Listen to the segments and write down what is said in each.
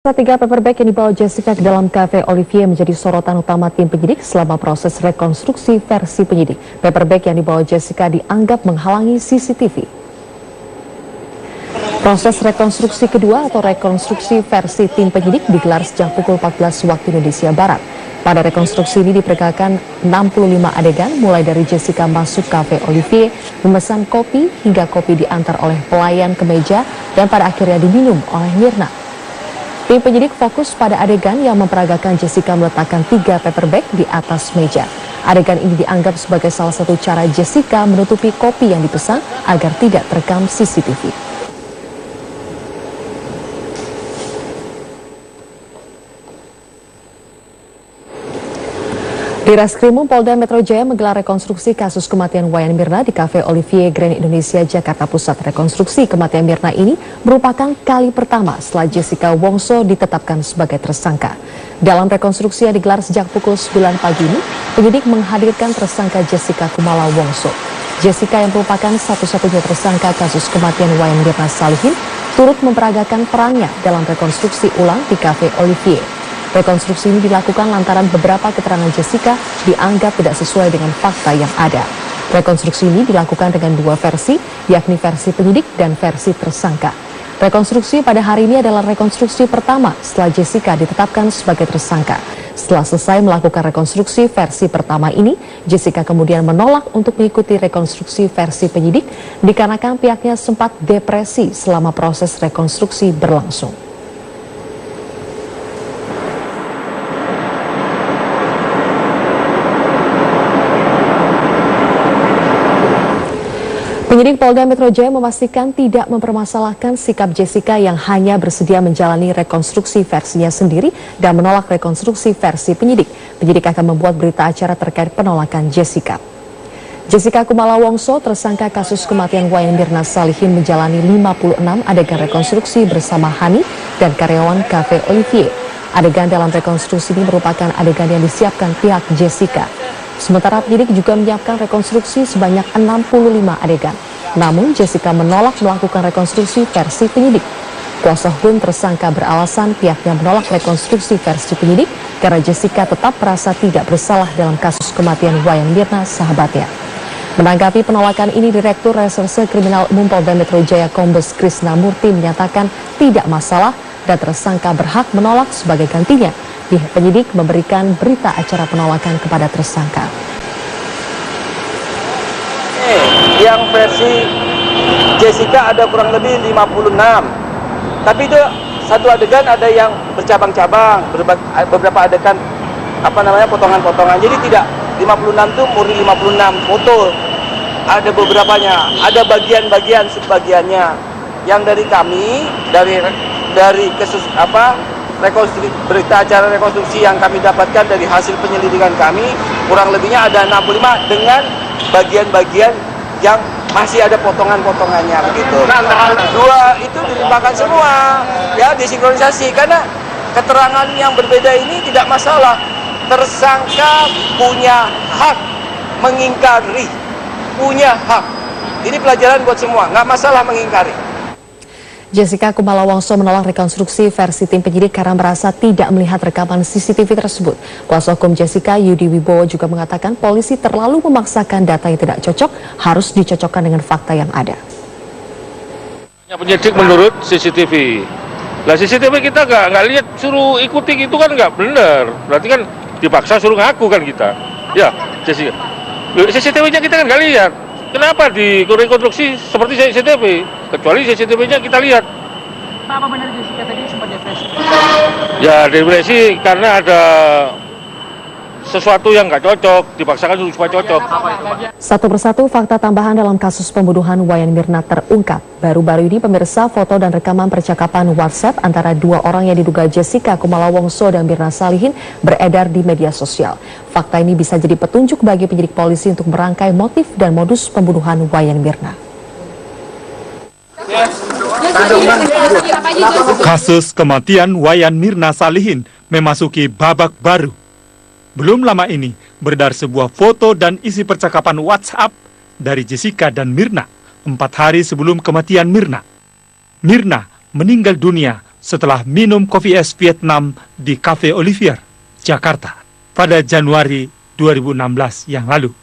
Tiga paper bag yang dibawa Jessica ke dalam Cafe Olivier menjadi sorotan utama tim penyidik selama proses rekonstruksi versi penyidik. Paper bag yang dibawa Jessica dianggap menghalangi CCTV. Proses rekonstruksi kedua atau rekonstruksi versi tim penyidik digelar sejak pukul 14 waktu Indonesia Barat. Pada rekonstruksi ini diperkirakan 65 adegan mulai dari Jessica masuk Cafe Olivier, memesan kopi hingga kopi diantar oleh pelayan ke meja dan pada akhirnya diminum oleh Mirna. Tim penyidik fokus pada adegan yang memperagakan Jessica meletakkan 3 paper bag di atas meja. Adegan ini dianggap sebagai salah satu cara Jessica menutupi kopi yang dipesan agar tidak terekam CCTV. Di Reskrimum Polda Metro Jaya menggelar rekonstruksi kasus kematian Wayan Mirna di Cafe Olivier Grand Indonesia, Jakarta Pusat. Rekonstruksi kematian Mirna ini merupakan kali pertama setelah Jessica Wongso ditetapkan sebagai tersangka. Dalam rekonstruksi yang digelar sejak pukul 9 pagi ini, penyidik menghadirkan tersangka Jessica Kumala Wongso. Jessica yang merupakan satu-satunya tersangka kasus kematian Wayan Mirna Salihin turut memperagakan perannya dalam rekonstruksi ulang di Cafe Olivier. Rekonstruksi ini dilakukan lantaran beberapa keterangan Jessica dianggap tidak sesuai dengan fakta yang ada. Rekonstruksi ini dilakukan dengan 2 versi, yakni versi penyidik dan versi tersangka. Rekonstruksi pada hari ini adalah rekonstruksi pertama setelah Jessica ditetapkan sebagai tersangka. Setelah selesai melakukan rekonstruksi versi pertama ini, Jessica kemudian menolak untuk mengikuti rekonstruksi versi penyidik dikarenakan pihaknya sempat depresi selama proses rekonstruksi berlangsung. Penyidik Polda Metro Jaya memastikan tidak mempermasalahkan sikap Jessica yang hanya bersedia menjalani rekonstruksi versinya sendiri dan menolak rekonstruksi versi penyidik. Penyidik akan membuat berita acara terkait penolakan Jessica. Jessica Kumala Wongso, tersangka kasus kematian Wayan Mirna Salihin, menjalani 56 adegan rekonstruksi bersama Hani dan karyawan Cafe Olivier. Adegan dalam rekonstruksi ini merupakan adegan yang disiapkan pihak Jessica. Sementara penyidik juga menyiapkan rekonstruksi sebanyak 65 adegan. Namun Jessica menolak melakukan rekonstruksi versi penyidik. Kuasa hukum tersangka beralasan pihaknya menolak rekonstruksi versi penyidik karena Jessica tetap merasa tidak bersalah dalam kasus kematian Wayan Mirna sahabatnya. Menanggapi penolakan ini, Direktur Reserse Kriminal Umum Polda Metro Jaya Kombes Krisna Murti menyatakan tidak masalah dan tersangka berhak menolak sebagai gantinya. Pihak penyidik memberikan berita acara penolakan kepada tersangka. Yang versi Jessica ada kurang lebih 56. Tapi itu satu adegan ada yang bercabang-cabang, beberapa adegan potongan-potongan. Jadi tidak 56 itu murni 56 foto. Ada beberapanya, ada bagian-bagian subbagiannya. Yang dari kami dari rekonstruksi, berita acara rekonstruksi yang kami dapatkan dari hasil penyelidikan kami, kurang lebihnya ada 65 dengan bagian-bagian yang masih ada potongan-potongannya begitu. 2 itu dilimpahkan semua, ya disinkronisasi karena keterangan yang berbeda ini tidak masalah. Tersangka punya hak mengingkari, punya hak. Ini pelajaran buat semua, nggak masalah mengingkari. Jessica Kumala Wongso menolak rekonstruksi versi tim penyidik karena merasa tidak melihat rekaman CCTV tersebut. Kuasa hukum Jessica, Yudi Wibowo, juga mengatakan polisi terlalu memaksakan data yang tidak cocok harus dicocokkan dengan fakta yang ada. Penyidik menurut CCTV. Lah CCTV kita nggak lihat, suruh ikuti itu kan nggak benar. Berarti kan dipaksa suruh ngaku kan kita. Ya, Jessica. CCTV-nya kita kan nggak lihat. Kenapa di rekonstruksi seperti CCTV? Kecuali CCTV-nya kita lihat. Pak, apa benar Jessica tadi sempat depresi? Ya depresi karena ada sesuatu yang nggak cocok, dipaksakan supaya cocok. Satu persatu fakta tambahan dalam kasus pembunuhan Wayan Mirna terungkap. Baru-baru ini pemirsa, foto dan rekaman percakapan WhatsApp antara 2 orang yang diduga Jessica Kumala Wongso dan Mirna Salihin beredar di media sosial. Fakta ini bisa jadi petunjuk bagi penyidik polisi untuk merangkai motif dan modus pembunuhan Wayan Mirna. Kasus kematian Wayan Mirna Salihin memasuki babak baru. Belum lama ini beredar sebuah foto dan isi percakapan WhatsApp dari Jessica dan Mirna 4 hari sebelum kematian Mirna. Mirna meninggal dunia setelah minum kopi es Vietnam di Cafe Olivier, Jakarta pada Januari 2016 yang lalu.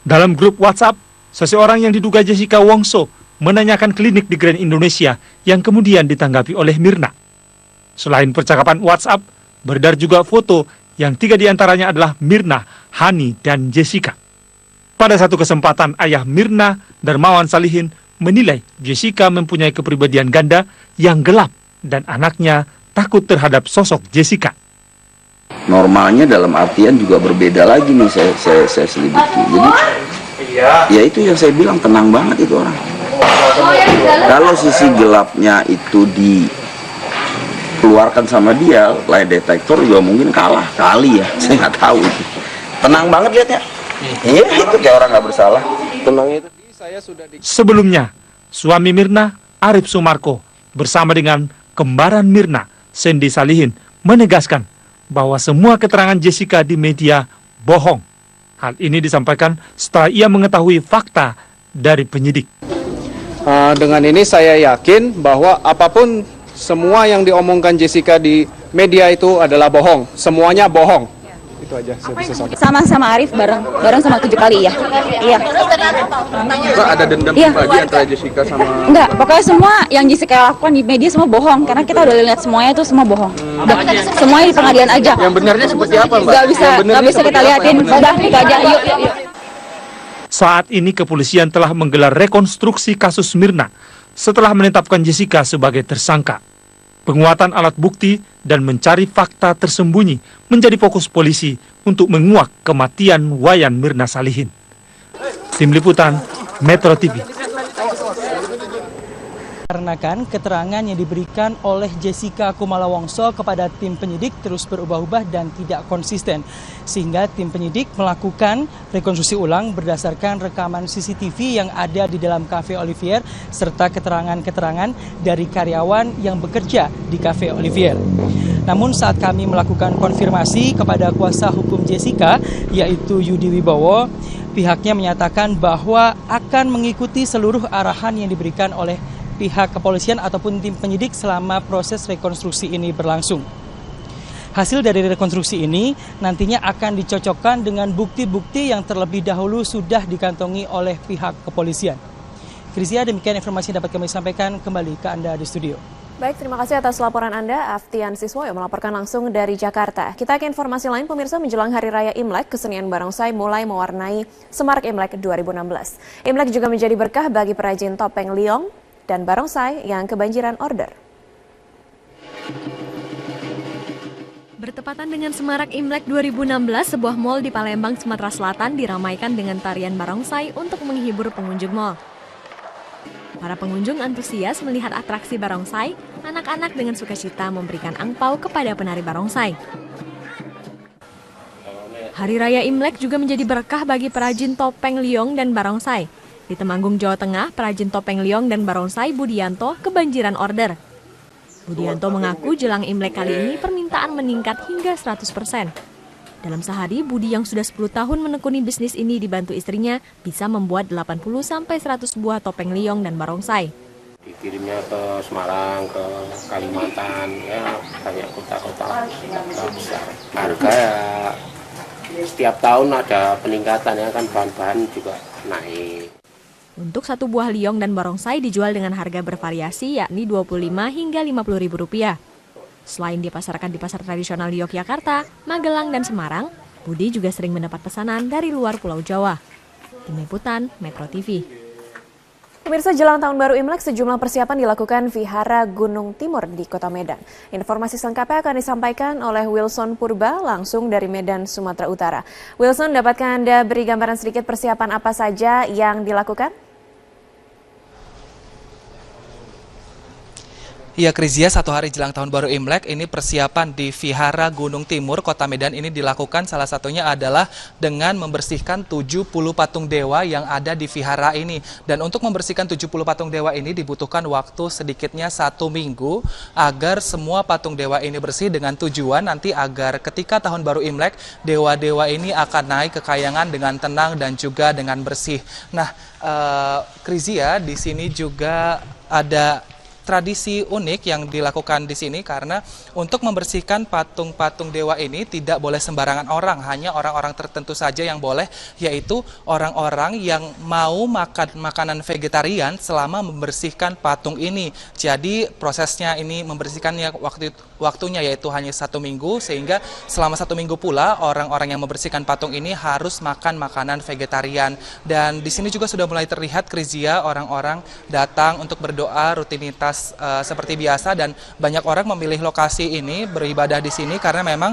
Dalam grup WhatsApp, seseorang yang diduga Jessica Wongso menanyakan klinik di Grand Indonesia yang kemudian ditanggapi oleh Mirna. Selain percakapan WhatsApp, beredar juga foto yang 3 diantaranya adalah Mirna, Hani, dan Jessica. Pada satu kesempatan, ayah Mirna, Darmawan Salihin, menilai Jessica mempunyai kepribadian ganda yang gelap dan anaknya takut terhadap sosok Jessica. Normalnya dalam artian juga berbeda lagi nih saya selidiki. Jadi ya itu yang saya bilang, tenang banget itu orang. Kalau sisi gelapnya itu dikeluarkan sama dia, lie detektor juga mungkin kalah kali ya, saya nggak tahu itu. Tenang banget lihatnya. Iya, itu kayak orang nggak bersalah. Tenang itu. Sebelumnya, suami Mirna, Arif Sumarko, bersama dengan kembaran Mirna, Sandy Salihin, menegaskan bahwa semua keterangan Jessica di media bohong. Hal ini disampaikan setelah ia mengetahui fakta dari penyidik. Dengan ini saya yakin bahwa apapun semua yang diomongkan Jessica di media itu adalah bohong. Semuanya bohong. Itu aja saya bisa sampaikan. Sama Arif bareng sama 7 kali ya. Iya. Ada dendam lagi antara Jessica sama... Enggak, pokoknya semua yang Jessica lakukan di media semua bohong. Karena kita udah lihat semuanya itu semua bohong. Semuanya di pengadilan aja. Yang benarnya seperti apa, Mbak? Nggak bisa kita liatin. Udah, itu aja. Yuk. Saat ini kepolisian telah menggelar rekonstruksi kasus Mirna setelah menetapkan Jessica sebagai tersangka. Penguatan alat bukti dan mencari fakta tersembunyi menjadi fokus polisi untuk menguak kematian Wayan Mirna Salihin. Tim Liputan, Metro TV. Dikarenakan keterangan yang diberikan oleh Jessica Kumala Wongso kepada tim penyidik terus berubah-ubah dan tidak konsisten. Sehingga tim penyidik melakukan rekonstruksi ulang berdasarkan rekaman CCTV yang ada di dalam Cafe Olivier serta keterangan-keterangan dari karyawan yang bekerja di Cafe Olivier. Namun saat kami melakukan konfirmasi kepada kuasa hukum Jessica, yaitu Yudi Wibowo, pihaknya menyatakan bahwa akan mengikuti seluruh arahan yang diberikan oleh pihak kepolisian ataupun tim penyidik selama proses rekonstruksi ini berlangsung. Hasil dari rekonstruksi ini nantinya akan dicocokkan dengan bukti-bukti yang terlebih dahulu sudah dikantongi oleh pihak kepolisian. Krisia, demikian informasi yang dapat kami sampaikan, kembali ke Anda di studio. Baik, terima kasih atas laporan Anda, Aftian Siswoyo melaporkan langsung dari Jakarta. Kita ke informasi lain, pemirsa. Menjelang Hari Raya Imlek, kesenian barongsai mulai mewarnai Semarak Imlek 2016. Imlek juga menjadi berkah bagi perajin topeng liong dan barongsai yang kebanjiran order. Bertepatan dengan Semarak Imlek 2016, sebuah mal di Palembang, Sumatera Selatan diramaikan dengan tarian barongsai untuk menghibur pengunjung mal. Para pengunjung antusias melihat atraksi barongsai, anak-anak dengan sukacita memberikan angpau kepada penari barongsai. Hari Raya Imlek juga menjadi berkah bagi perajin topeng liong dan barongsai. Di Temanggung, Jawa Tengah, perajin topeng liong dan barongsai Budianto kebanjiran order. Budianto mengaku jelang Imlek kali ini permintaan meningkat hingga 100%. Dalam sehari, Budi yang sudah 10 tahun menekuni bisnis ini dibantu istrinya bisa membuat 80-100 buah topeng liong dan barongsai. Dikirimnya ke Semarang, ke Kalimantan, ya banyak kota-kota besar. Harga ya setiap tahun ada peningkatan, ya kan, bahan-bahan juga naik. Untuk satu buah liong dan barongsai dijual dengan harga bervariasi, yakni Rp25 hingga Rp50.000. Selain dipasarkan di pasar tradisional di Yogyakarta, Magelang, dan Semarang, Budi juga sering mendapat pesanan dari luar Pulau Jawa. Tim Liputan, Metro TV. Pemirsa, jelang Tahun Baru Imlek, sejumlah persiapan dilakukan Vihara Gunung Timur di Kota Medan. Informasi selengkapnya akan disampaikan oleh Wilson Purba langsung dari Medan, Sumatera Utara. Wilson, dapatkah Anda beri gambaran sedikit persiapan apa saja yang dilakukan? Ya, Krizia, satu hari jelang Tahun Baru Imlek, ini persiapan di Vihara Gunung Timur, Kota Medan ini dilakukan, salah satunya adalah dengan membersihkan 70 patung dewa yang ada di Vihara ini. Dan untuk membersihkan 70 patung dewa ini dibutuhkan waktu sedikitnya 1 minggu agar semua patung dewa ini bersih, dengan tujuan nanti agar ketika Tahun Baru Imlek, dewa-dewa ini akan naik ke kayangan dengan tenang dan juga dengan bersih. Nah, Krizia, di sini juga ada tradisi unik yang dilakukan di sini karena untuk membersihkan patung-patung dewa ini tidak boleh sembarangan orang, hanya orang-orang tertentu saja yang boleh, yaitu orang-orang yang mau makan makanan vegetarian selama membersihkan patung ini. Jadi prosesnya ini membersihkannya waktunya yaitu hanya 1 minggu, sehingga selama 1 minggu pula orang-orang yang membersihkan patung ini harus makan makanan vegetarian. Dan di sini juga sudah mulai terlihat Krizia, orang-orang datang untuk berdoa rutinitas seperti biasa, dan banyak orang memilih lokasi ini beribadah di sini karena memang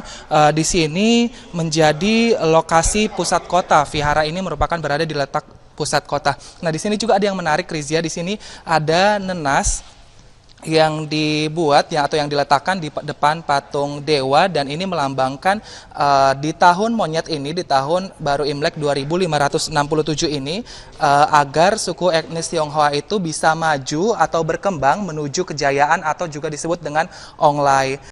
di sini menjadi lokasi pusat kota. Vihara ini merupakan berada di letak pusat kota. Nah, di sini juga ada yang menarik, Krizia. Di sini ada nenas yang dibuat atau yang diletakkan di depan patung dewa, dan ini melambangkan di tahun monyet ini, di tahun baru Imlek 2567 ini, agar suku etnis Tionghoa itu bisa maju atau berkembang menuju kejayaan atau juga disebut dengan Onglai.